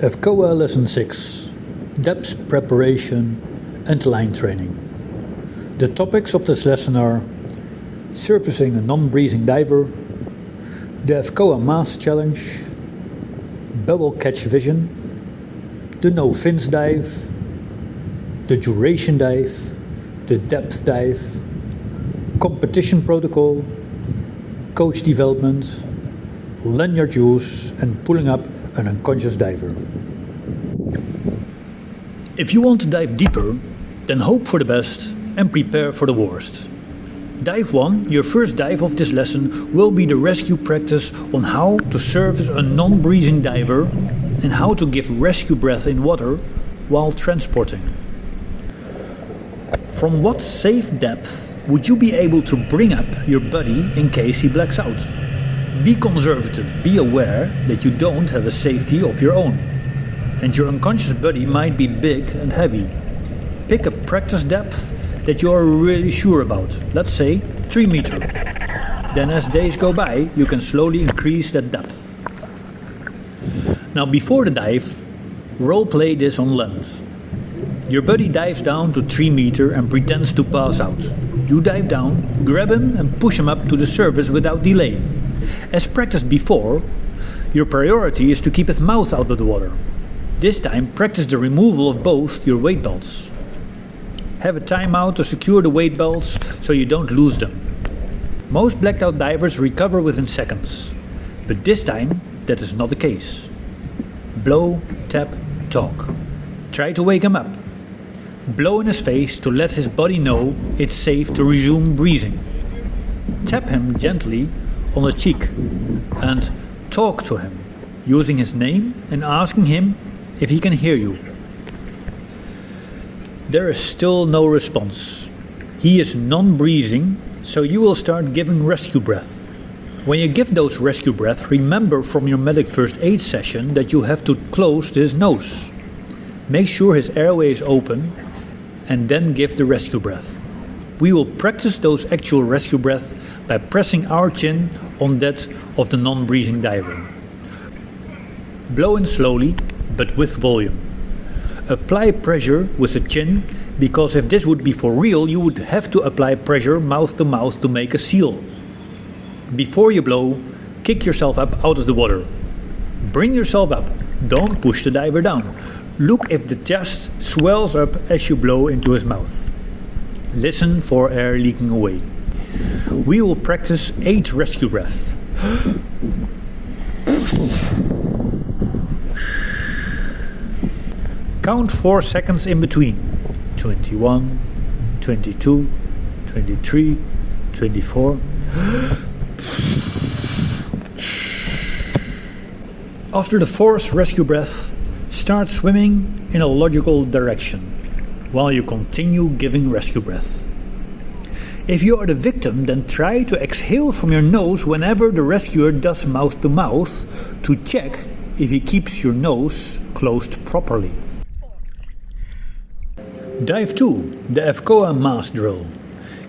FCOA Lesson 6, Depth Preparation and Line Training. The topics of this lesson are surfacing a non-breathing diver, the FCOA Mass Challenge, bubble catch vision, the no fins dive, the duration dive, the depth dive, competition protocol, coach development, lanyard use and pulling up an unconscious diver. If you want to dive deeper, then hope for the best and prepare for the worst. Dive 1, your first dive of this lesson, will be the rescue practice on how to service a non-breathing diver and how to give rescue breath in water while transporting. From what safe depth would you be able to bring up your buddy in case he blacks out? Be conservative, be aware that you don't have a safety of your own, and your unconscious buddy might be big and heavy. Pick a practice depth that you are really sure about, let's say 3 meters. Then as days go by, you can slowly increase that depth. Now before the dive, role play this on land. Your buddy dives down to 3 meters and pretends to pass out. You dive down, grab him and push him up to the surface without delay. As practiced before, your priority is to keep his mouth out of the water. This time practice the removal of both your weight belts. Have a timeout to secure the weight belts so you don't lose them. Most blacked out divers recover within seconds, but this time that is not the case. Blow, tap, talk. Try to wake him up. Blow in his face to let his body know it's safe to resume breathing. Tap him gently on the cheek and talk to him, using his name and asking him if he can hear you. There is still no response. He is non-breathing, so you will start giving rescue breath. When you give those rescue breath, remember from your medic first aid session that you have to close his nose. Make sure his airway is open and then give the rescue breath. We will practice those actual rescue breath by pressing our chin on that of the non-breathing diver. Blow in slowly, but with volume. Apply pressure with the chin, because if this would be for real, you would have to apply pressure mouth to make a seal. Before you blow, kick yourself up out of the water. Bring yourself up, don't push the diver down. Look if the chest swells up as you blow into his mouth. Listen for air leaking away. We will practice 8 rescue breaths. Count 4 seconds in between. 21, 22, 23, 24. After the 4th rescue breath, start swimming in a logical direction while you continue giving rescue breath. If you are the victim, then try to exhale from your nose whenever the rescuer does mouth to mouth to check if he keeps your nose closed properly. Dive 2, the FCOA Mass Drill.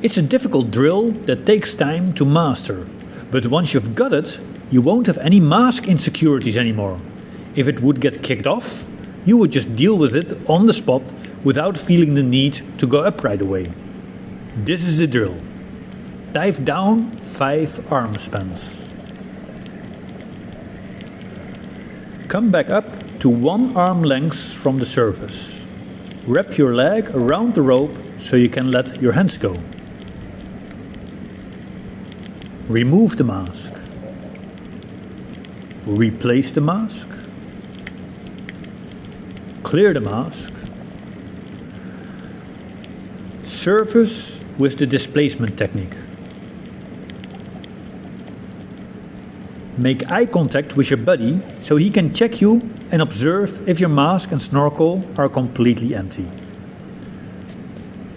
It's a difficult drill that takes time to master, but once you've got it, you won't have any mask insecurities anymore. If it would get kicked off, you would just deal with it on the spot without feeling the need to go up right away. This is the drill. Dive down 5 arm spans. Come back up to 1 arm length from the surface. Wrap your leg around the rope so you can let your hands go. Remove the mask. Replace the mask. Clear the mask. Surface with the displacement technique. Make eye contact with your buddy so he can check you and observe if your mask and snorkel are completely empty.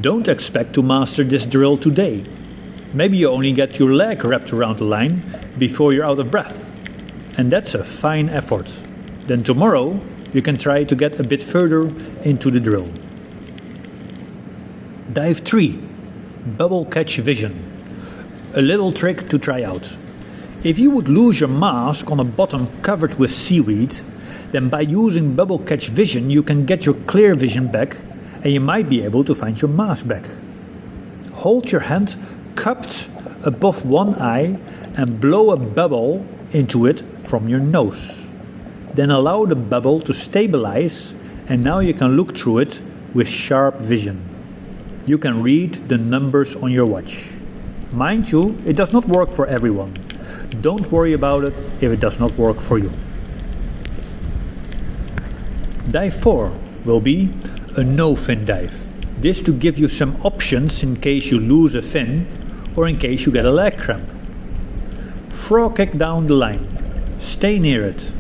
Don't expect to master this drill today. Maybe you only get your leg wrapped around the line before you're out of breath. And that's a fine effort. Then tomorrow you can try to get a bit further into the drill. Dive 3. Bubble catch vision. A little trick to try out. If you would lose your mask on a bottom covered with seaweed, then by using bubble catch vision you can get your clear vision back and you might be able to find your mask back. Hold your hand cupped above one eye and blow a bubble into it from your nose. Then allow the bubble to stabilize and now you can look through it with sharp vision. You can read the numbers on your watch. Mind you, it does not work for everyone. Don't worry about it if it does not work for you. Dive 4 will be a no-fin dive. This to give you some options in case you lose a fin or in case you get a leg cramp. Frog kick down the line. Stay near it.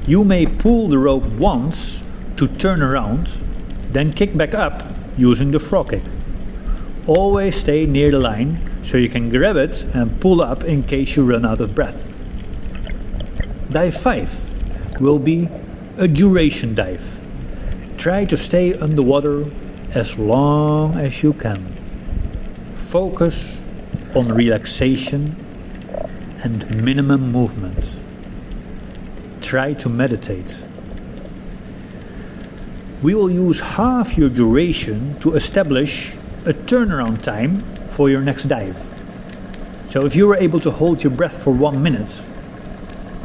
You may pull the rope once to turn around, then kick back up using the frog kick. Always stay near the line so you can grab it and pull up in case you run out of breath. Dive 5 will be a duration dive. Try to stay underwater as long as you can. Focus on relaxation and minimum movement. Try to meditate. We will use half your duration to establish a turnaround time for your next dive. So if you were able to hold your breath for 1 minute,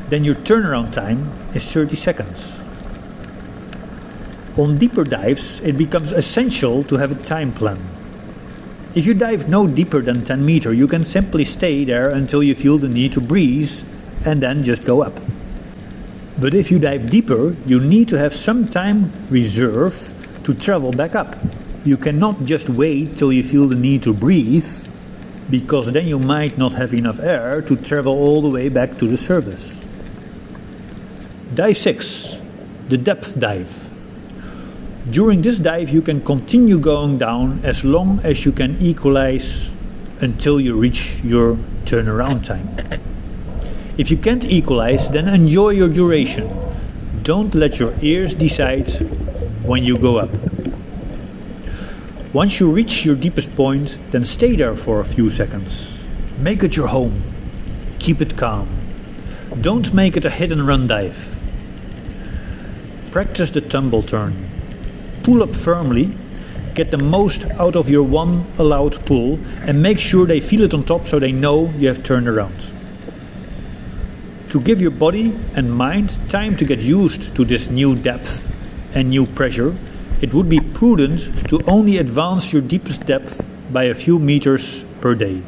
then your turnaround time is 30 seconds. On deeper dives, it becomes essential to have a time plan. If you dive no deeper than 10 meters, you can simply stay there until you feel the need to breathe and then just go up. But if you dive deeper, you need to have some time reserved to travel back up. You cannot just wait till you feel the need to breathe, because then you might not have enough air to travel all the way back to the surface. Dive 6, the depth dive. During this dive you can continue going down as long as you can equalize until you reach your turnaround time. If you can't equalize, then enjoy your duration. Don't let your ears decide when you go up. Once you reach your deepest point, then stay there for a few seconds. Make it your home. Keep it calm. Don't make it a hit and run dive. Practice the tumble turn. Pull up firmly, get the most out of your one allowed pull and make sure they feel it on top so they know you have turned around. To give your body and mind time to get used to this new depth and new pressure, it would be prudent to only advance your deepest depth by a few meters per day.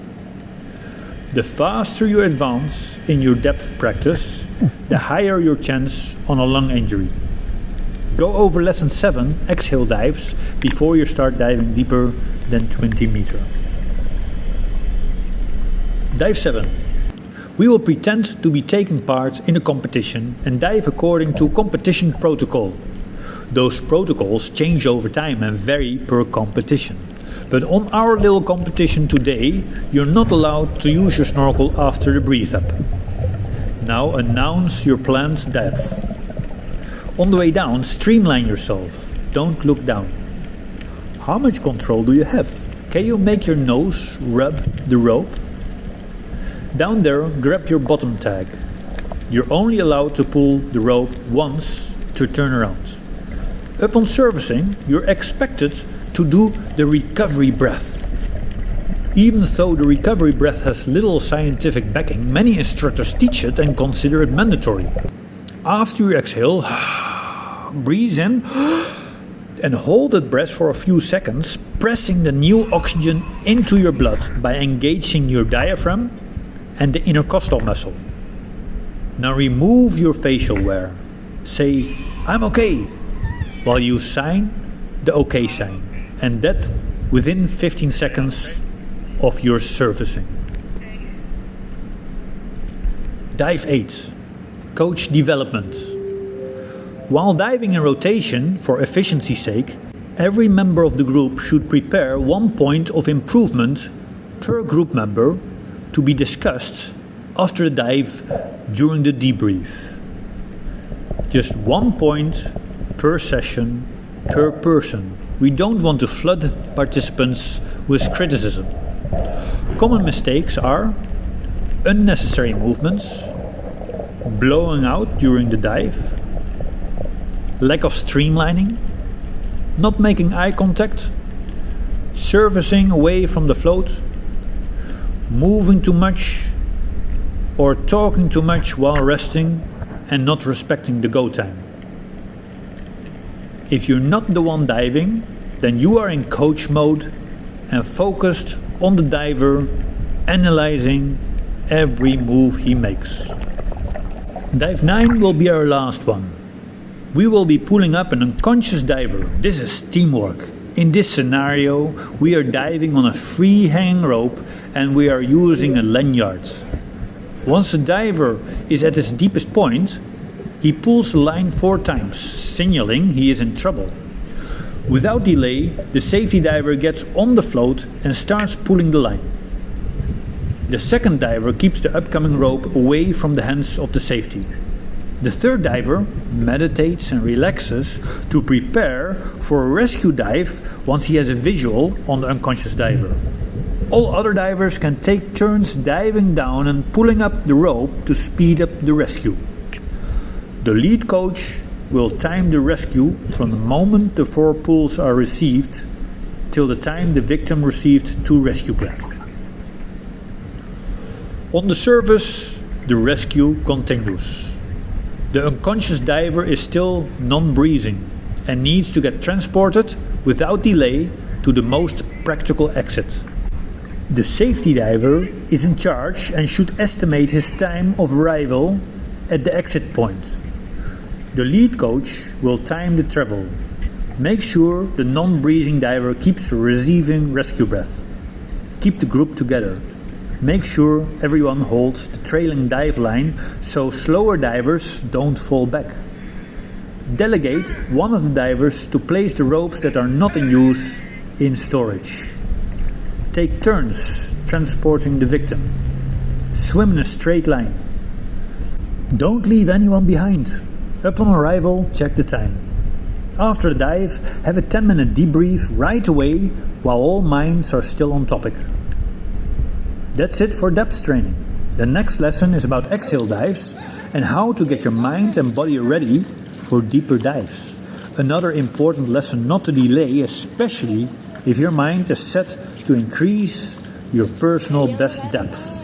The faster you advance in your depth practice, the higher your chance on a lung injury. Go over lesson 7 exhale dives before you start diving deeper than 20 meters. Dive 7. We will pretend to be taking part in a competition and dive according to competition protocol. Those protocols change over time and vary per competition. But on our little competition today, you're not allowed to use your snorkel after the breathe up. Now announce your planned depth. On the way down, streamline yourself. Don't look down. How much control do you have? Can you make your nose rub the rope? Down there, grab your bottom tag. You're only allowed to pull the rope once to turn around. Upon surfacing, you're expected to do the recovery breath. Even though the recovery breath has little scientific backing, many instructors teach it and consider it mandatory. After you exhale, breathe in and hold that breath for a few seconds, pressing the new oxygen into your blood by engaging your diaphragm and the intercostal muscle. Now remove your facial wear. Say, "I'm okay," while you sign the OK sign, and that within 15 seconds of your surfacing. Dive 8. Coach development. While diving in rotation, for efficiency's sake, every member of the group should prepare 1 point of improvement per group member to be discussed after the dive during the debrief. Just 1 point per session per person. We don't want to flood participants with criticism. Common mistakes are unnecessary movements, blowing out during the dive, lack of streamlining, not making eye contact, surfacing away from the float, moving too much, or talking too much while resting and not respecting the go time. If you're not the one diving, then you are in coach mode and focused on the diver, analyzing every move he makes. Dive 9 will be our last one. We will be pulling up an unconscious diver. This is teamwork. In this scenario, we are diving on a free hanging rope and we are using a lanyard. Once the diver is at his deepest point, he pulls the line 4 times, signaling he is in trouble. Without delay, the safety diver gets on the float and starts pulling the line. The second diver keeps the upcoming rope away from the hands of the safety. The third diver meditates and relaxes to prepare for a rescue dive once he has a visual on the unconscious diver. All other divers can take turns diving down and pulling up the rope to speed up the rescue. The lead coach will time the rescue from the moment the 4 pulls are received till the time the victim received 2 rescue breaths. On the surface, the rescue continues. The unconscious diver is still non-breathing and needs to get transported without delay to the most practical exit. The safety diver is in charge and should estimate his time of arrival at the exit point. The lead coach will time the travel. Make sure the non-breathing diver keeps receiving rescue breath. Keep the group together. Make sure everyone holds the trailing dive line so slower divers don't fall back. Delegate one of the divers to place the ropes that are not in use in storage. Take turns transporting the victim. Swim in a straight line. Don't leave anyone behind. Upon arrival, check the time. After the dive, have a 10-minute debrief right away while all minds are still on topic. That's it for depth training. The next lesson is about exhale dives and how to get your mind and body ready for deeper dives. Another important lesson not to delay, especially if your mind is set to increase your personal best depth.